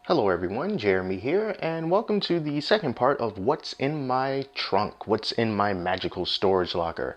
Hello everyone, Jeremy here, and welcome to the second part of What's in My Trunk, What's in My Magical Storage Locker.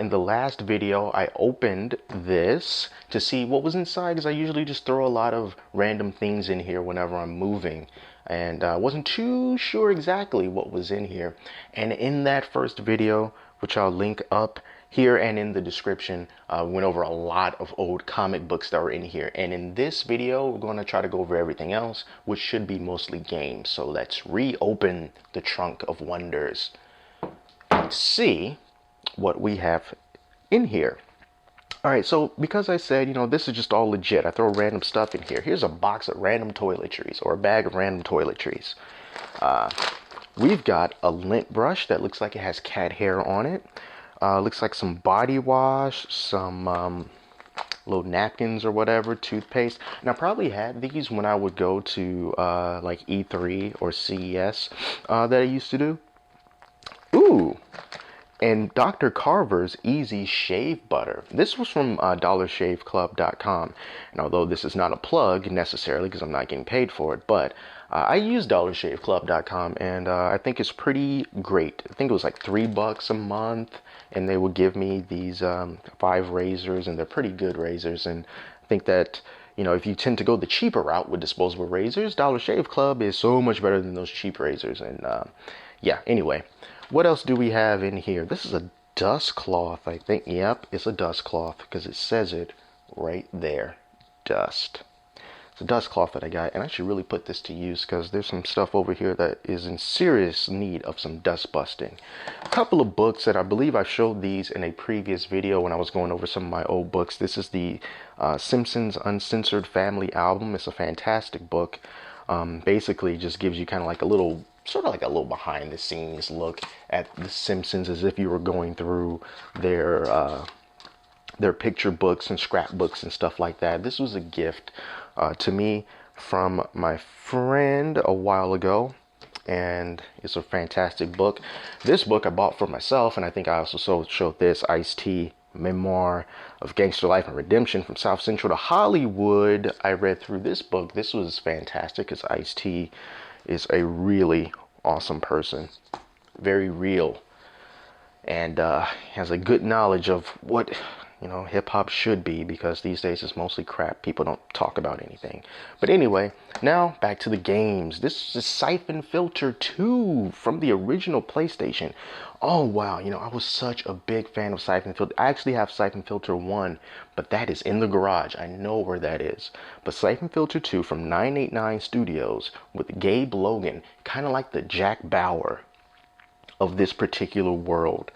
In the last video, I opened this to see what was inside because I usually just throw a lot of random things in here whenever I'm moving. And I wasn't too sure exactly what was in here. And in that first video, which I'll link up here and in the description, went over a lot of old comic books that were in here. And in this video, we're going to try to go over everything else, which should be mostly games. So let's reopen the Trunk of Wonders and see what we have in here. All right, so because I said, this is just all legit, I throw random stuff in here. Here's a box of random toiletries or a bag of random toiletries. We've got a lint brush that looks like it has cat hair on it. Looks like some body wash, some little napkins or whatever, toothpaste. And I probably had these when I would go to like E3 or CES that I used to do. Ooh, and Dr. Carver's Easy Shave Butter. This was from DollarShaveClub.com. And although this is not a plug necessarily because I'm not getting paid for it, but I use DollarShaveClub.com and I think it's pretty great. I think it was like $3 a month, and they would give me these 5 razors, and they're pretty good razors. And I think that if you tend to go the cheaper route with disposable razors, Dollar Shave Club is so much better than those cheap razors. And yeah, anyway. What else do we have in here? This is a dust cloth, I think. Yep, it's a dust cloth because it says it right there. Dust. It's a dust cloth that I got, and I should really put this to use because there's some stuff over here that is in serious need of some dust busting. A couple of books that I believe I showed these in a previous video when I was going over some of my old books. This is the Simpsons Uncensored Family Album. It's a fantastic book. Basically just gives you kind of like a little behind the scenes look at the Simpsons, as if you were going through their picture books and scrapbooks and stuff like that. This was a gift to me from my friend a while ago, and it's a fantastic book. This book I bought for myself, and I think I also showed this Ice-T Memoir of Gangster Life and Redemption from South Central to Hollywood. I read through this book. This was fantastic because Ice-T is a really awesome person, very real, and has a good knowledge of what hip-hop should be, because these days it's mostly crap. People don't talk about anything. But anyway, now back to the games. This is Siphon Filter 2 from the original PlayStation. Oh wow, I was such a big fan of Siphon Filter. I actually have Siphon Filter 1, but that is in the garage. I know where that is. But Siphon Filter 2 from 989 Studios with Gabe Logan, kind of like the Jack Bauer of this particular world.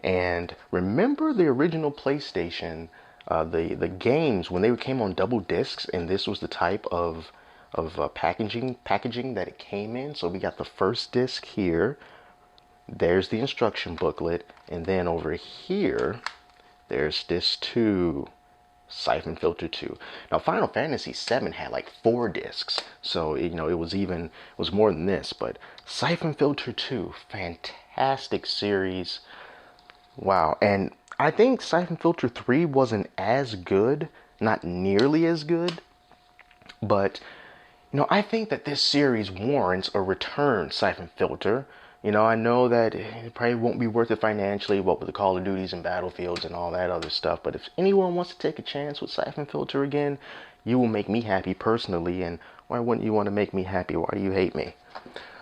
And remember the original PlayStation, the games when they came on double discs, and this was the type of packaging that it came in. So we got the first disc here. There's the instruction booklet, and then over here, there's disc 2, Siphon Filter 2. Now Final Fantasy 7 had like 4 discs, so it was more than this. But Siphon Filter 2, fantastic series. Wow, and I think Siphon Filter 3 wasn't as good, not nearly as good, but I think that this series warrants a return, Siphon Filter. I know that it probably won't be worth it financially, what with the Call of Duties and Battlefields and all that other stuff, but if anyone wants to take a chance with Siphon Filter again, you will make me happy personally, and why wouldn't you want to make me happy? Why do you hate me?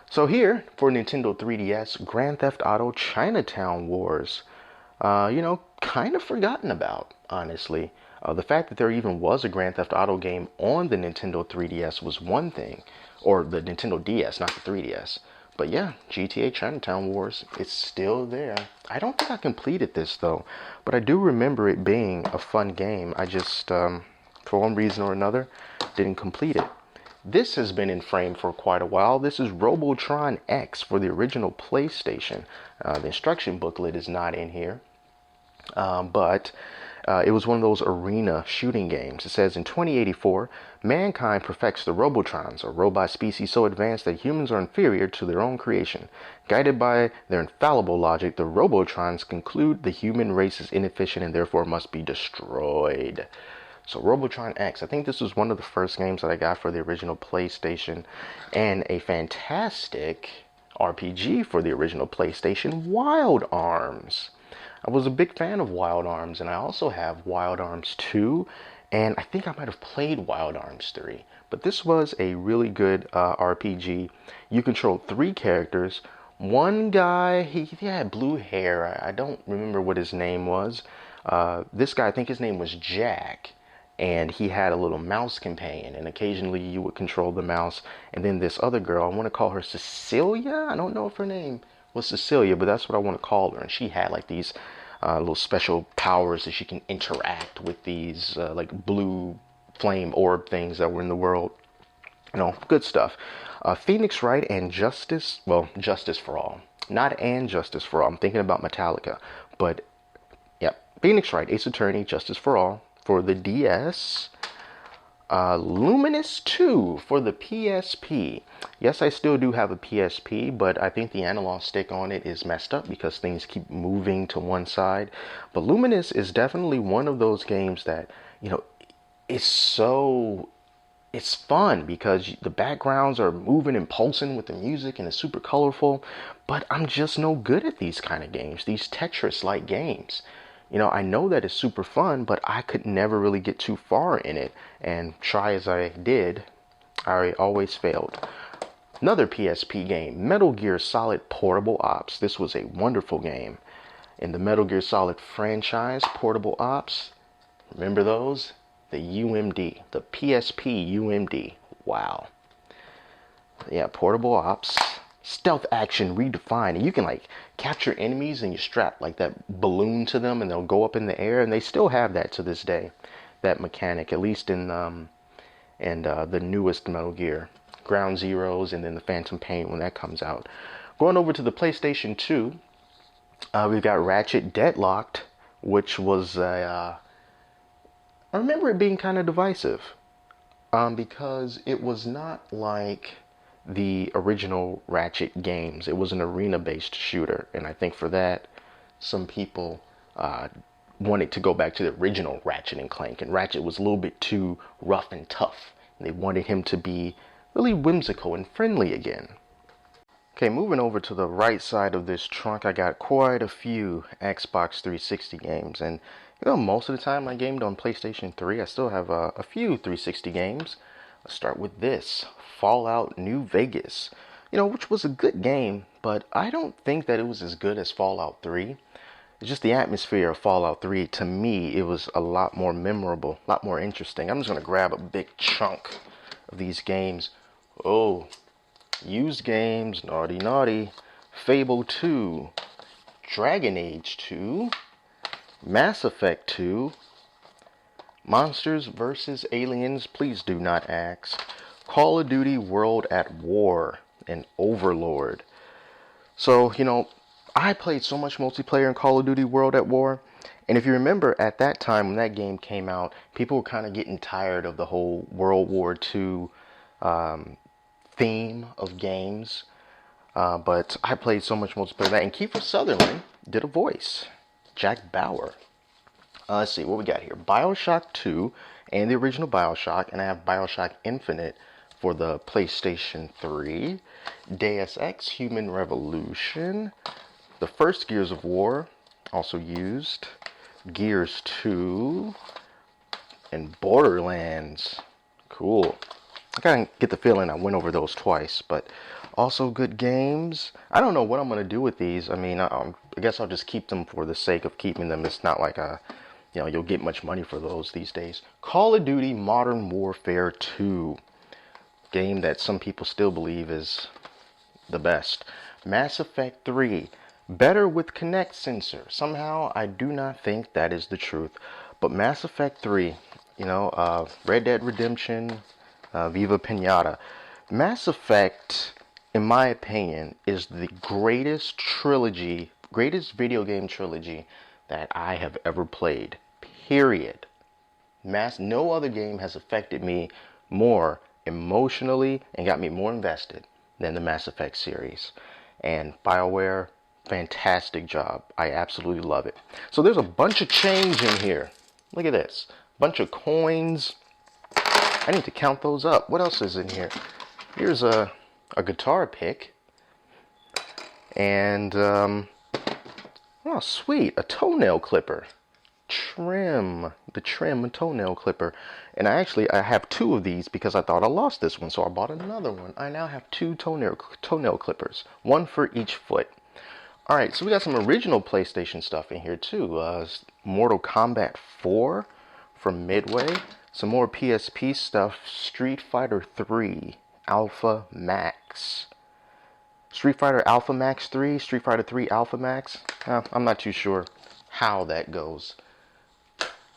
So here, for Nintendo 3DS, Grand Theft Auto Chinatown Wars. Kind of forgotten about, honestly. The fact that there even was a Grand Theft Auto game on the Nintendo 3DS was one thing, or the Nintendo DS, not the 3DS. But yeah, GTA Chinatown Wars, it's still there. I don't think I completed this though, but I do remember it being a fun game. I just, for one reason or another, didn't complete it. This has been in frame for quite a while. This is Robotron X for the original PlayStation. The instruction booklet is not in here. But it was one of those arena shooting games. It says, in 2084, mankind perfects the Robotrons, a robot species so advanced that humans are inferior to their own creation. Guided by their infallible logic, the Robotrons conclude the human race is inefficient and therefore must be destroyed. So Robotron X, I think this was one of the first games that I got for the original PlayStation, and a fantastic RPG for the original PlayStation, Wild Arms. I was a big fan of Wild Arms, and I also have Wild Arms 2, and I think I might have played Wild Arms 3. But this was a really good RPG. You control 3 characters. One guy, he had blue hair. I don't remember what his name was. This guy, I think his name was Jack, and he had a little mouse companion, and occasionally you would control the mouse. And then this other girl, I want to call her Cecilia. I don't know if her name was Cecilia, but that's what I want to call her. And she had like these little special powers that she can interact with these like blue flame orb things that were in the world. You know, good stuff. Phoenix Wright and Justice, well, Justice for All. Not and Justice for All. I'm thinking about Metallica. But, yeah, Phoenix Wright, Ace Attorney, Justice for All for the DS. Luminous 2 for the PSP. Yes, I still do have a PSP, but I think the analog stick on it is messed up because things keep moving to one side. But Luminous is definitely one of those games that, you know, it's fun because the backgrounds are moving and pulsing with the music and it's super colorful. But I'm just no good at these kind of games, these Tetris-like games. You know, I know that it's super fun, but I could never really get too far in it. And try as I did, I always failed. Another PSP game, Metal Gear Solid Portable Ops. This was a wonderful game. In the Metal Gear Solid franchise, Portable Ops, remember those? The UMD, the PSP UMD. Wow. Yeah, Portable Ops. Stealth action redefined. And you can like capture enemies and you strap like that balloon to them and they'll go up in the air. And they still have that to this day. That mechanic, at least in the newest Metal Gear. Ground Zeroes and then the Phantom Pain when that comes out. Going over to the PlayStation 2, we've got Ratchet Deadlocked, which was I remember it being kind of divisive because it was not like the original Ratchet games. It was an arena-based shooter, and I think for that, some people wanted to go back to the original Ratchet and Clank, and Ratchet was a little bit too rough and tough. And they wanted him to be really whimsical and friendly again. Okay, moving over to the right side of this trunk, I got quite a few Xbox 360 games, and you know, most of the time I gamed on PlayStation 3. I still have a few 360 games. Let's start with this, Fallout New Vegas, you know, which was a good game, but I don't think that it was as good as Fallout 3. It's just the atmosphere of Fallout 3, to me, it was a lot more memorable, a lot more interesting. I'm just going to grab a big chunk of these games. Oh, used games, naughty naughty. Fable 2, Dragon Age 2, Mass Effect 2, Monsters vs. Aliens, please do not ask, Call of Duty World at War, and Overlord. So, you know, I played so much multiplayer in Call of Duty World at War, and if you remember at that time when that game came out, people were kind of getting tired of the whole World War II theme of games. But I played so much multiplayer that, and Kiefer Sutherland did a voice, Jack Bauer. Let's see what we got here. BioShock 2 and the original BioShock, and I have BioShock Infinite for the PlayStation 3. Deus Ex Human Revolution. The first Gears of War, also used. Gears 2. And Borderlands. Cool. I kind of get the feeling I went over those twice, but also good games. I don't know what I'm going to do with these. I mean, I guess I'll just keep them for the sake of keeping them. It's not like you'll get much money for those these days. Call of Duty Modern Warfare 2. Game that some people still believe is the best. Mass Effect 3. Better with Kinect sensor. Somehow, I do not think that is the truth. But Mass Effect 3, you know, Red Dead Redemption, Viva Pinata. Mass Effect, in my opinion, is the greatest video game trilogy that I have ever played. Period. No other game has affected me more emotionally and got me more invested than the Mass Effect series. And BioWare, fantastic job. I absolutely love it. So there's a bunch of change in here. Look at this. bunch of coins. I need to count those up. What else is in here? Here's a guitar pick. And, oh, sweet, a toenail clipper. The trim toenail clipper. And I have two of these because I thought I lost this one, so I bought another one. I now have two toenail clippers, one for each foot. All right, so we got some original PlayStation stuff in here too. Mortal Kombat 4 from Midway. Some more PSP stuff. Street Fighter 3 Alpha Max. Street Fighter Alpha Max 3, Street Fighter 3 Alpha Max. I'm not too sure how that goes.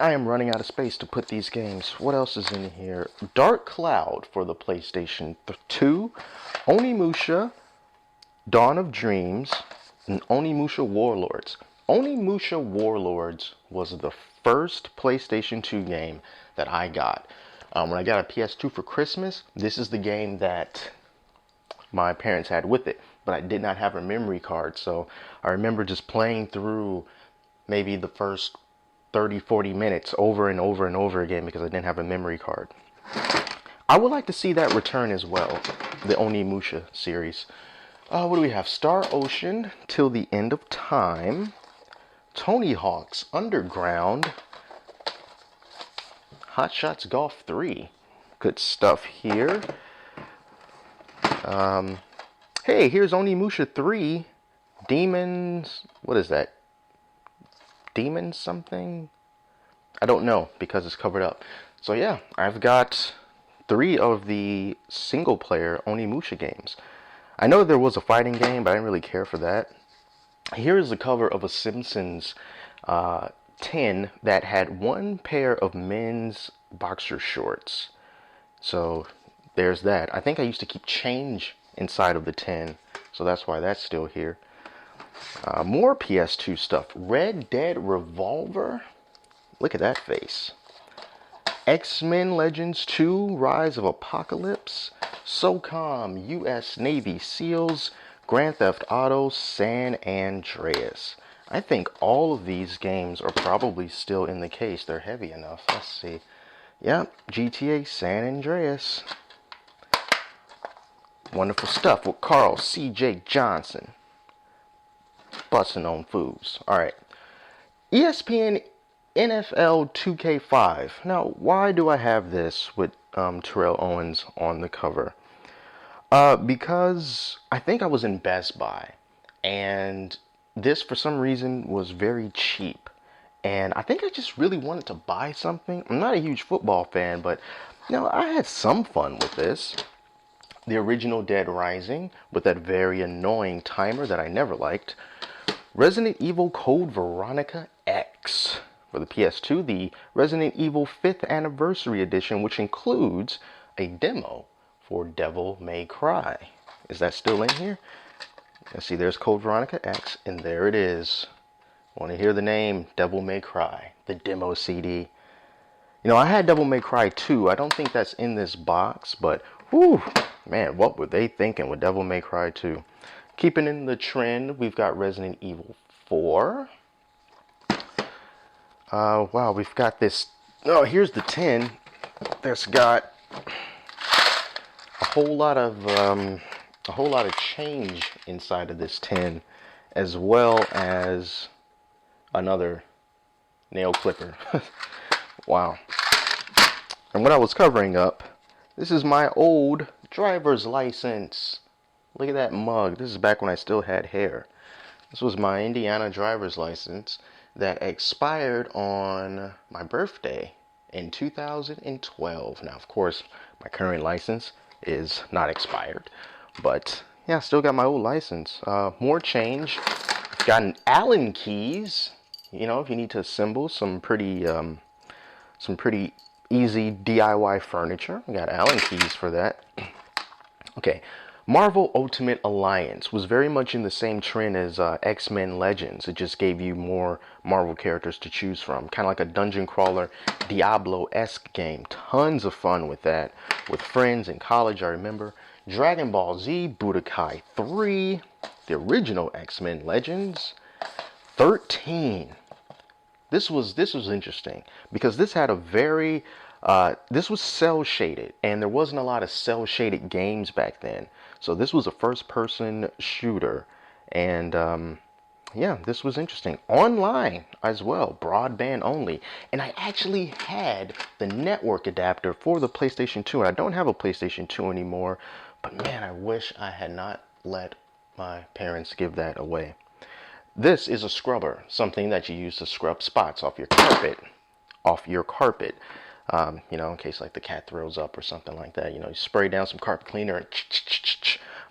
I am running out of space to put these games. What else is in here? Dark Cloud for the PlayStation 2. Onimusha, Dawn of Dreams, and Onimusha Warlords. Onimusha Warlords was the first PlayStation 2 game that I got. When I got a PS2 for Christmas, this is the game that my parents had with it, but I did not have a memory card, so I remember just playing through maybe the first 30-40 minutes over and over and over again because I didn't have a memory card. I would like to see that return as well, the Onimusha series. What do we have? Star Ocean, Till the End of Time, Tony Hawk's Underground, Hot Shots Golf 3. Good stuff here. Hey, here's Onimusha 3. Demons. What is that? Demon something? I don't know because it's covered up. So yeah, I've got 3 of the single player Onimusha games. I know there was a fighting game, but I didn't really care for that. Here is the cover of a Simpsons tin that had one pair of men's boxer shorts. So there's that. I think I used to keep change inside of the tin, so that's why that's still here. More PS2 stuff. Red Dead Revolver. Look at that face. X-Men Legends 2, Rise of Apocalypse. SOCOM, US Navy SEALs. Grand Theft Auto, San Andreas. I think all of these games are probably still in the case. They're heavy enough. Let's see. Yep, GTA San Andreas. Wonderful stuff with Carl C.J. Johnson. Busting on fools. Alright. ESPN NFL 2K5. Now, why do I have this with Terrell Owens on the cover? Because I think I was in Best Buy. And this, for some reason, was very cheap. And I think I just really wanted to buy something. I'm not a huge football fan, but I had some fun with this. The original Dead Rising with that very annoying timer that I never liked. Resident Evil Code Veronica X for the PS2. The Resident Evil 5th Anniversary Edition, which includes a demo for Devil May Cry. Is that still in here? Let's see, there's Code Veronica X, and there it is. Want to hear the name? Devil May Cry, the demo CD. I had Devil May Cry 2. I don't think that's in this box, but whew, man, what were they thinking with Devil May Cry 2? Keeping in the trend, we've got Resident Evil 4. Wow, we've got this. Oh, here's the tin. That's got a whole lot of change inside of this tin, as well as another nail clipper. Wow. And what I was covering up, this is my old driver's license. Look at that mug. This is back when I still had hair. This was my Indiana driver's license that expired on my birthday in 2012. Now, of course, my current license is not expired, but yeah, still got my old license. More change. Got an Allen keys. If you need to assemble some pretty easy DIY furniture, we got Allen keys for that. Okay, Marvel Ultimate Alliance was very much in the same trend as X-Men Legends. It just gave you more Marvel characters to choose from. Kind of like a dungeon crawler, Diablo-esque game. Tons of fun with that. With friends in college, I remember. Dragon Ball Z, Budokai 3, the original X-Men Legends. 13. this was interesting because this had a very this was cell shaded, and there wasn't a lot of cell shaded games back then. So this was a first person shooter, and yeah, this was interesting. Online as well, broadband only. And I actually had the network adapter for the PlayStation 2. I don't have a PlayStation 2 anymore, but man, I wish I had not let my parents give that away. This is a scrubber, something that you use to scrub spots off your carpet. Off your carpet. You know, in case like the cat throws up or something like that. You know, you spray down some carpet cleaner and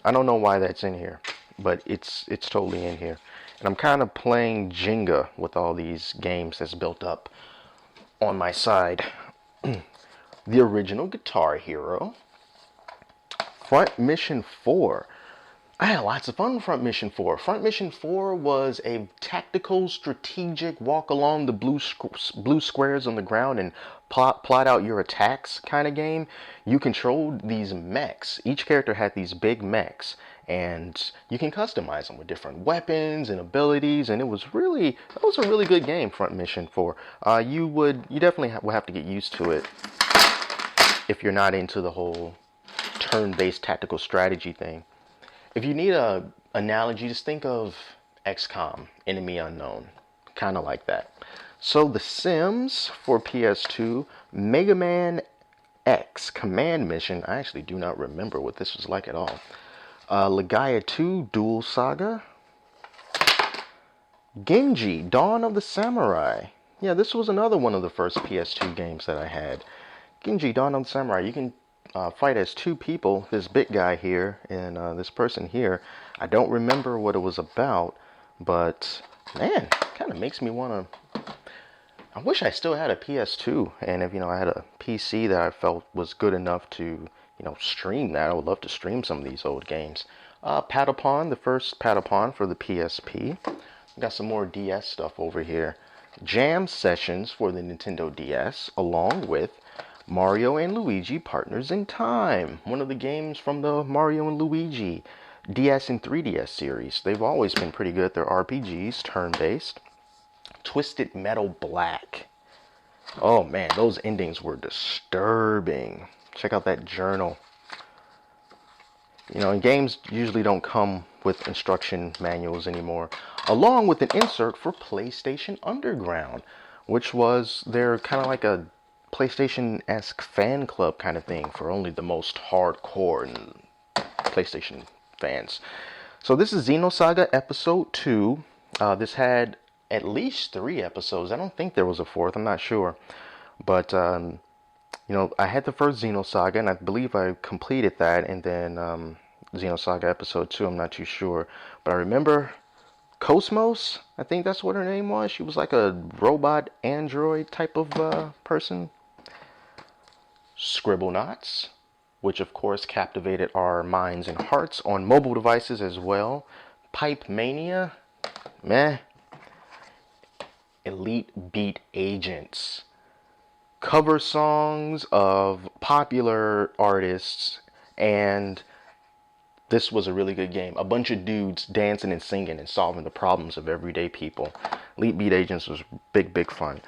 I don't know why that's in here, but it's totally in here. And I'm kind of playing Jenga with all these games that's built up on my side. The original Guitar Hero. Front Mission 4. I had lots of fun with Front Mission 4. Front Mission 4 was a tactical, strategic, walk along the blue squares on the ground and plot out your attacks kind of game. You controlled these mechs. Each character had these big mechs, and you can customize them with different weapons and abilities. And it was a really good game, Front Mission 4. You definitely will have to get used to it if you're not into the whole turn-based tactical strategy thing. If you need a analogy, just think of XCOM, Enemy Unknown, kind of like that. So The Sims for PS2, Mega Man X Command Mission. I actually do not remember what this was like at all. Legaia 2 Duel Saga. Genji, Dawn of the Samurai. Yeah, this was another one of the first PS2 games that I had. Genji, Dawn of the Samurai. You can fight as two people, this big guy here and this person here. I don't remember what it was about, but man, kind of makes me want to. I wish I still had a PS2, and if I had a PC that I felt was good enough to stream that, I would love to stream some of these old games. Patapon, the first Patapon for the PSP. Got some more DS stuff over here. Jam Sessions for the Nintendo DS, along with Mario and Luigi Partners in Time, one of the games from the Mario and Luigi DS and 3DS series. They've always been pretty good. They're RPGs, turn-based. Twisted Metal Black. Oh man, those endings were disturbing. Check out that journal. Games usually don't come with instruction manuals anymore. Along with an insert for PlayStation Underground, which was their kind of like a PlayStation-esque fan club kind of thing for only the most hardcore PlayStation fans. So this is Xenosaga Episode 2. This had at least 3 episodes. I don't think there was a 4th. I'm not sure. But, I had the first Xenosaga, and I believe I completed that. And then Xenosaga Episode 2, I'm not too sure. But I remember Cosmos, I think that's what her name was. She was like a robot android type of person. Scribblenauts, which of course captivated our minds and hearts on mobile devices as well. Pipe Mania, meh. Elite Beat Agents, cover songs of popular artists, and this was a really good game. A bunch of dudes dancing and singing and solving the problems of everyday people. Elite Beat Agents was big fun.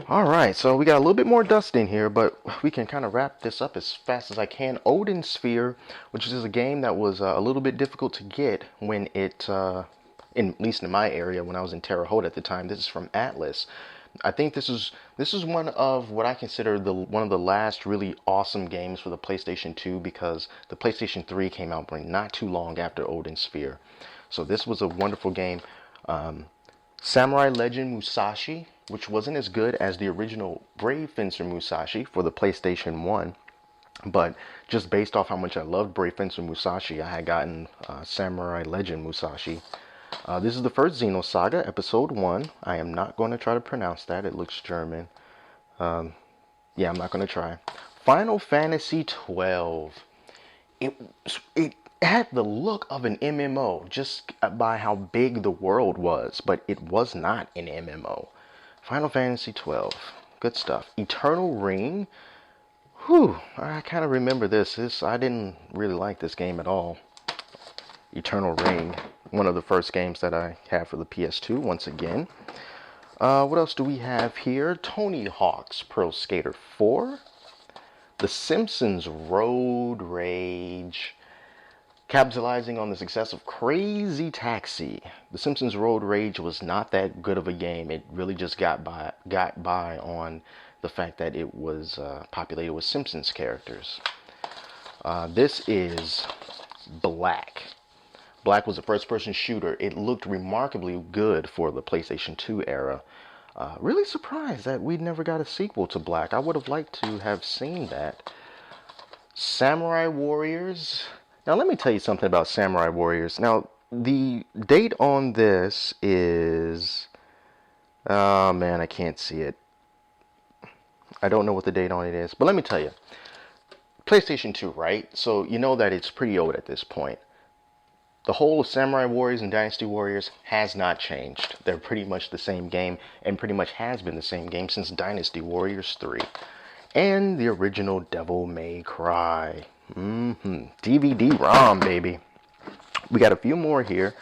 Alright, so we got a little bit more dust in here, but we can kind of wrap this up as fast as I can. Odin Sphere, which is a game that was a little bit difficult to get when it, at least in my area, when I was in Terre Haute at the time. This is from Atlas. I think this is one of what I consider one of the last really awesome games for the PlayStation 2, because the PlayStation 3 came out not too long after Odin Sphere. So this was a wonderful game. Samurai Legend Musashi, which wasn't as good as the original Brave Fencer Musashi for the PlayStation 1. But just based off how much I loved Brave Fencer Musashi, I had gotten Samurai Legend Musashi. This is the first Xenosaga, Episode 1. I am not going to try to pronounce that. It looks German. Yeah, I'm not going to try. Final Fantasy 12. It had the look of an MMO just by how big the world was, but it was not an MMO. Final Fantasy 12. Good stuff. Eternal Ring. Whew, I kind of remember this. I didn't really like this game at all. Eternal Ring. One of the first games that I had for the PS2, once again. What else do we have here? Tony Hawk's Pro Skater 4. The Simpsons Road Rage. Capitalizing on the success of Crazy Taxi. The Simpsons Road Rage was not that good of a game. It really just got by on the fact that it was populated with Simpsons characters. This is Black. Black was a first-person shooter. It looked remarkably good for the PlayStation 2 era. Really surprised that we never got a sequel to Black. I would have liked to have seen that. Samurai Warriors. Now, let me tell you something about Samurai Warriors. Now, the date on this is... Oh, man, I can't see it. I don't know what the date on it is. But let me tell you. PlayStation 2, right? So you know that it's pretty old at this point. The whole of Samurai Warriors and Dynasty Warriors has not changed. They're pretty much the same game, and pretty much has been the same game since Dynasty Warriors 3. And the original Devil May Cry. DVD-ROM, baby. We got a few more here.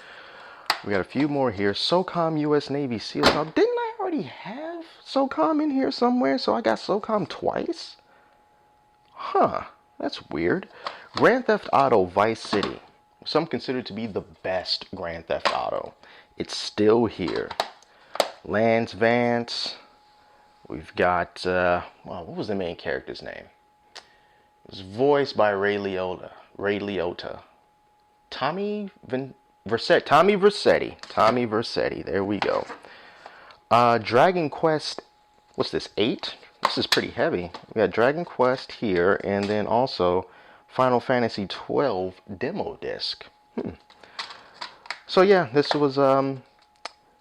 SOCOM US Navy SEALs. Now, didn't I already have SOCOM in here somewhere? So I got SOCOM twice? Huh. That's weird. Grand Theft Auto Vice City. Some consider to be the best Grand Theft Auto. It's still here. Lance Vance. We've got, what was the main character's name? It was voiced by Ray Liotta. Tommy Vercetti. There we go. Dragon Quest, what's this, 8? This is pretty heavy. We got Dragon Quest here, and then also Final Fantasy 12 demo disc. So yeah, this was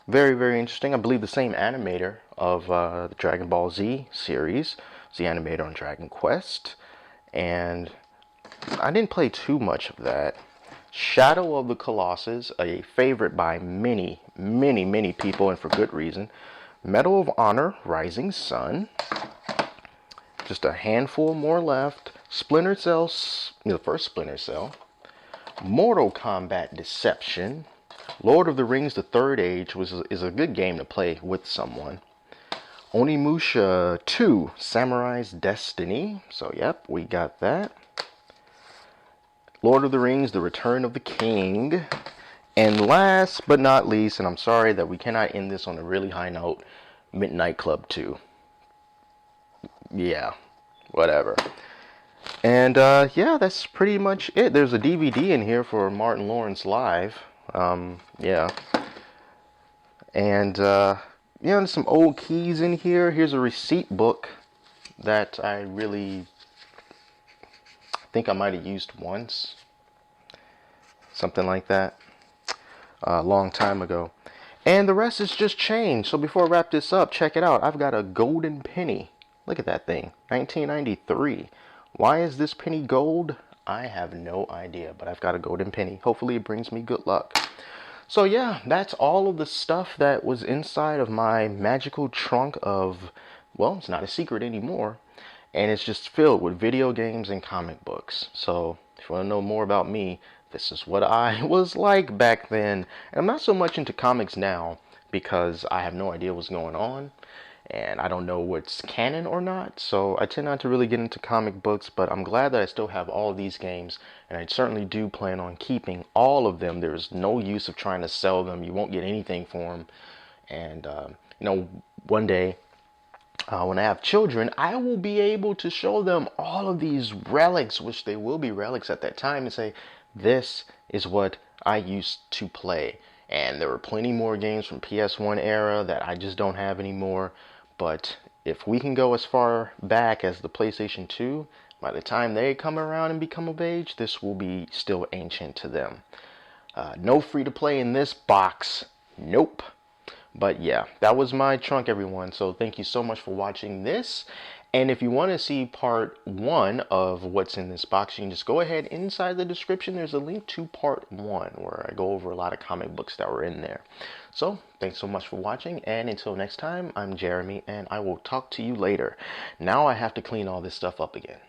very, very interesting. I believe the same animator of the Dragon Ball Z series was the animator on Dragon Quest. And I didn't play too much of that. Shadow of the Colossus, a favorite by many, many, many people, and for good reason. Medal of Honor, Rising Sun. Just a handful more left. Splinter Cell, the first Splinter Cell. Mortal Kombat Deception. Lord of the Rings, The Third Age is a good game to play with someone. Onimusha 2, Samurai's Destiny. So, yep, we got that. Lord of the Rings, The Return of the King. And last but not least, and I'm sorry that we cannot end this on a really high note, Midnight Club 2. Yeah, whatever. And, yeah, that's pretty much it. There's a DVD in here for Martin Lawrence Live. Yeah. And, there's some old keys in here. Here's a receipt book that I really think I might have used once. Something like that. A long time ago. And the rest is just change. So before I wrap this up, check it out. I've got a golden penny. Look at that thing. 1993. Why is this penny gold? I have no idea, but I've got a golden penny. Hopefully it brings me good luck. So yeah, that's all of the stuff that was inside of my magical trunk of, well, it's not a secret anymore. And it's just filled with video games and comic books. So if you want to know more about me, this is what I was like back then. And I'm not so much into comics now because I have no idea what's going on. And I don't know what's canon or not, so I tend not to really get into comic books, but I'm glad that I still have all of these games, and I certainly do plan on keeping all of them. There's no use of trying to sell them. You won't get anything for them. And, one day, when I have children, I will be able to show them all of these relics, which they will be relics at that time, and say, this is what I used to play. And there were plenty more games from PS1 era that I just don't have anymore. But if we can go as far back as the PlayStation 2, by the time they come around and become of age, this will be still ancient to them. No free to play in this box. Nope. But yeah, that was my trunk, everyone. So thank you so much for watching this. And if you want to see part 1 of what's in this box, you can just go ahead inside the description. There's a link to part 1 where I go over a lot of comic books that were in there. So thanks so much for watching. And until next time, I'm Jeremy, and I will talk to you later. Now I have to clean all this stuff up again.